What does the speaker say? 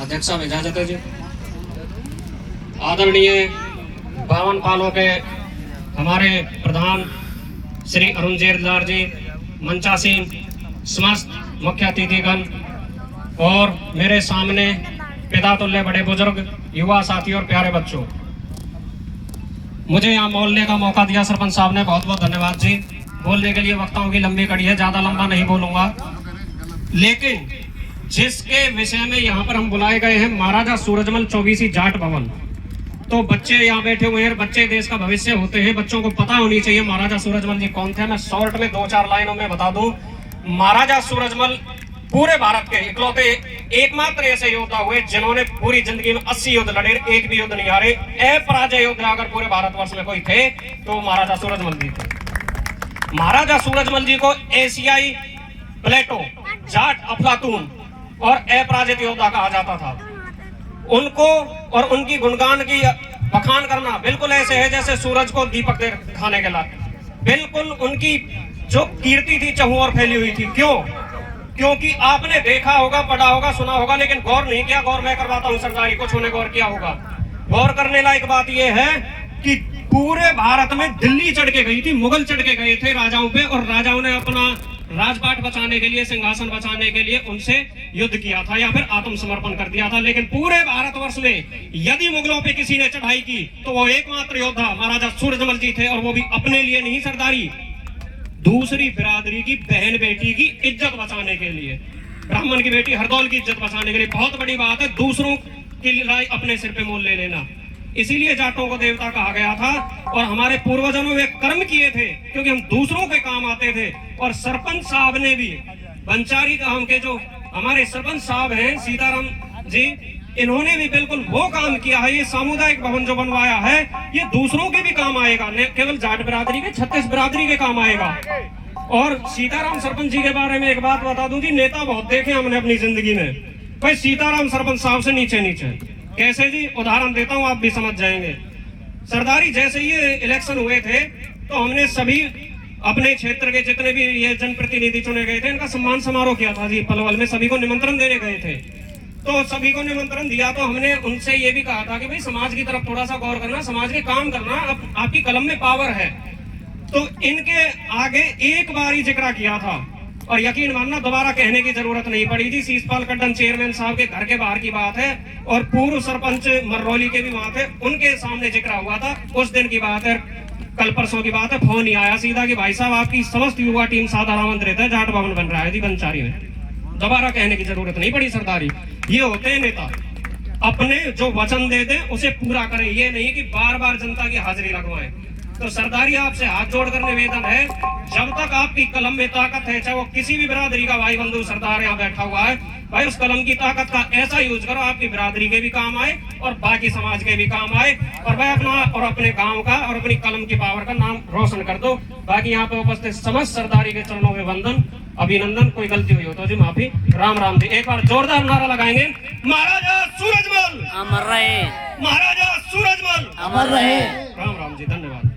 अध्यक्ष साहब इजाजत है जी। आदरणीय 52 पालों के हमारे प्रधान श्री अरुण जेरदार जी, मंचासीन समस्त मुख्य अतिथिगण और मेरे सामने पिता तुल्य बड़े बुजुर्ग, युवा साथी और प्यारे बच्चों, मुझे यहाँ बोलने का मौका दिया सरपंच साहब ने, बहुत बहुत धन्यवाद जी। बोलने के लिए वक्ताओं की लंबी कड़ी है, ज्यादा लंबा नहीं बोलूंगा, लेकिन जिसके विषय में यहाँ पर हम बुलाए गए हैं, महाराजा सूरजमल 24 जाट भवन, तो बच्चे यहाँ बैठे हुए हैं, बच्चे देश का भविष्य होते हैं, बच्चों को पता होनी चाहिए महाराजा सूरजमल जी कौन थे। मैं शॉर्ट में 2-4 लाइनों में बता दूं, महाराजा सूरजमल पूरे भारत के इकलौते एकमात्र ऐसे योद्धा हुए जिन्होंने पूरी जिंदगी में 80 युद्ध लड़े, एक भी युद्ध नहीं हारे। अपराजय योद्धा अगर पूरे भारतवर्ष में कोई थे तो महाराजा सूरजमल जी थे। महाराजा सूरजमल जी को एशियाई प्लेटो, जाट, अफलातून और अपराजित योद्धा कहा जाता था। उनको और उनकी गुणगान की बखान करना बिल्कुल ऐसे है जैसे सूरज को दीपक दिखाने के लायक। बिल्कुल उनकी जो कीर्ति थी चहुं ओर फैली हुई थी। क्यों? क्योंकि आपने देखा होगा, पढ़ा होगा, सुना होगा, लेकिन गौर नहीं किया। गौर मैं करवाता हूं सरदारी, कुछ उन्हें गौर किया होगा। गौर करने लायक बात यह है कि पूरे भारत में दिल्ली चढ़ के गई थी, मुगल चढ़ के गए थे राजाओं पे, और राजाओं ने अपना राजपाट बचाने के लिए, सिंहासन बचाने के लिए उनसे युद्ध किया था या फिर आत्मसमर्पण कर दिया था। लेकिन पूरे भारतवर्ष में यदि मुगलों पे किसी ने चढ़ाई की तो वो एकमात्र योद्धा महाराजा सूरजमल जी थे, और वो भी अपने लिए नहीं सरदारी, दूसरी बिरादरी की बहन बेटी की इज्जत बचाने के लिए, ब्राह्मण की बेटी हरदौल की इज्जत बचाने के लिए। बहुत बड़ी बात है दूसरों की लड़ाई अपने सिर पे मोल ले लेना। इसीलिए जाटों को देवता कहा गया था, और हमारे पूर्वजों ने वे कर्म किए थे क्योंकि हम दूसरों के काम आते थे। और सरपंच साहब ने भी, बंचारी गांव के जो हमारे सरपंच साहब हैं सीताराम जी, इन्होंने भी बिल्कुल वो काम किया है। ये सामुदायिक भवन जो बनवाया है ये दूसरों के भी काम आएगा, न केवल जाट बिरादरी के, 36 बिरादरी के काम आएगा। और सीताराम सरपंच जी के बारे में एक बात बता दूं कि नेता बहुत देखे हमने अपनी जिंदगी में, भाई सीताराम सरपंच साहब से नीचे नीचे। कैसे जी? उदाहरण देता हूं, आप भी समझ जाएंगे। सरदारी जैसे ये इलेक्शन हुए थे तो हमने सभी अपने क्षेत्र के जितने भी ये जनप्रतिनिधि चुने गए थे इनका सम्मान समारोह किया था जी पलवल में। सभी को निमंत्रण देने गए थे, तो सभी को निमंत्रण दिया तो हमने उनसे ये भी कहा था कि भाई समाज की तरफ थोड़ा सा गौर करना, समाज के काम करना, आपकी कलम में पावर है। तो इनके आगे एक बार ही जिक्र किया था, और यकीन मानना दोबारा कहने की जरूरत नहीं पड़ी थी। शीशपाल कड्डन चेयरमैन साहब के घर के बाहर की बात है, और पूर्व सरपंच मर्रोली के भी वहां थे, उनके सामने जिक्र हुआ था। उस दिन की बात है, कल परसों की बात है, फोन ही आया सीधा कि भाई साहब आपकी समस्त युवा टीम साधारण आमंत्रित है, जाट भवन बन रहा है जी बंचारी में। दोबारा कहने की जरूरत नहीं पड़ी सरदारी। ये होते हैं नेता, अपने जो वचन दे दें उसे पूरा करें, ये नहीं कि बार बार जनता की हाजिरी लगवाएं। तो सरदारी आपसे हाथ जोड़कर निवेदन है, जब तक आपकी कलम में ताकत है, चाहे वो किसी भी बिरादरी का भाई बंधु सरदार यहाँ बैठा हुआ है, भाई उस कलम की ताकत का ऐसा यूज करो आपकी बिरादरी के भी काम आए और बाकी समाज के भी काम आए, और भाई अपना और अपने गांव का और अपनी कलम की पावर का नाम रोशन कर दो। बाकी यहाँ पे उपस्थित समस्त सरदारी के चरणों में वंदन, अभिनंदन। कोई गलती हुई हो तो जी माफी। राम राम जी। एक बार जोरदार नारा लगाएंगे, महाराजा सूरजमल अमर रहे, महाराजा सूरजमल अमर रहे। राम राम जी, धन्यवाद।